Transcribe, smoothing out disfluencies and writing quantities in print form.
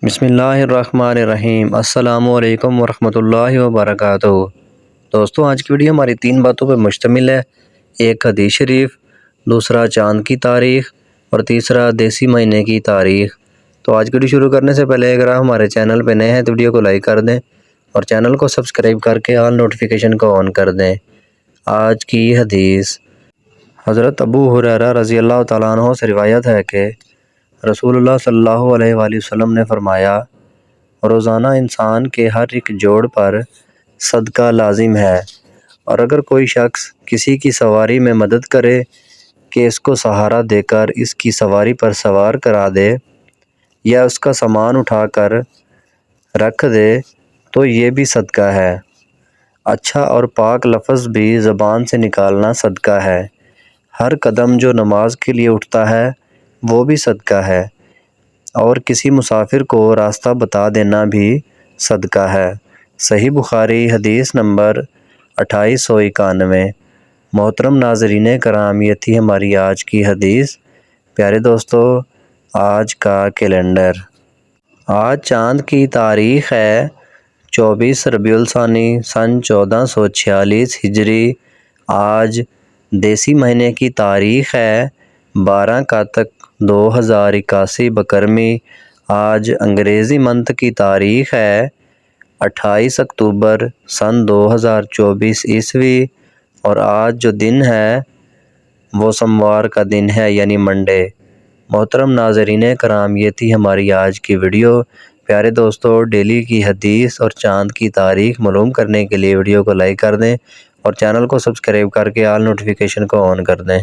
بسم اللہ الرحمن الرحیم۔ السلام علیکم ورحمۃ اللہ وبرکاتہ۔ دوستو، آج کی ویڈیو ہماری 3 باتوں پر مشتمل ہے۔ ایک حدیث شریف، دوسرا چاند کی تاریخ اور تیسرا دیسی مہینے کی تاریخ۔ تو آج کی ویڈیو شروع کرنے سے پہلے اگر آپ ہمارے چینل پہ نئے ہیں تو ویڈیو کو لائک کر دیں اور چینل کو سبسکرائب کر کے آل نوٹیفیکیشن کو آن کر دیں۔ آج کی حدیث حضرت ابو ہریرہ رضی اللہ تعالیٰ عنہ سے روایت ہے کہ رسول اللہ صلی اللہ علیہ وآلہ وسلم نے فرمایا، روزانہ انسان کے ہر ایک جوڑ پر صدقہ لازم ہے، اور اگر کوئی شخص کسی کی سواری میں مدد کرے کہ اس کو سہارا دے کر اس کی سواری پر سوار کرا دے یا اس کا سامان اٹھا کر رکھ دے تو یہ بھی صدقہ ہے۔ اچھا اور پاک لفظ بھی زبان سے نکالنا صدقہ ہے۔ ہر قدم جو نماز کے لیے اٹھتا ہے وہ بھی صدقہ ہے، اور کسی مسافر کو راستہ بتا دینا بھی صدقہ ہے۔ صحیح بخاری حدیث نمبر 2891۔ محترم ناظرین کرام، یہ تھی ہماری آج کی حدیث۔ پیارے دوستو، آج کا کیلنڈر، آج چاند کی تاریخ ہے 24 ربیع الثانی سن 1446 ہجری۔ آج دیسی مہینے کی تاریخ ہے 12 کاتک 2081 بکرمی۔ آج انگریزی منتھ کی تاریخ ہے 28 اکتوبر سن 2024 عیسوی، اور آج جو دن ہے وہ سوموار کا دن ہے، یعنی منڈے۔ محترم ناظرین کرام، یہ تھی ہماری آج کی ویڈیو۔ پیارے دوستو، ڈیلی کی حدیث اور چاند کی تاریخ معلوم کرنے کے لیے ویڈیو کو لائک کر دیں اور چینل کو سبسکرائب کر کے آل نوٹیفیکیشن کو آن کر دیں۔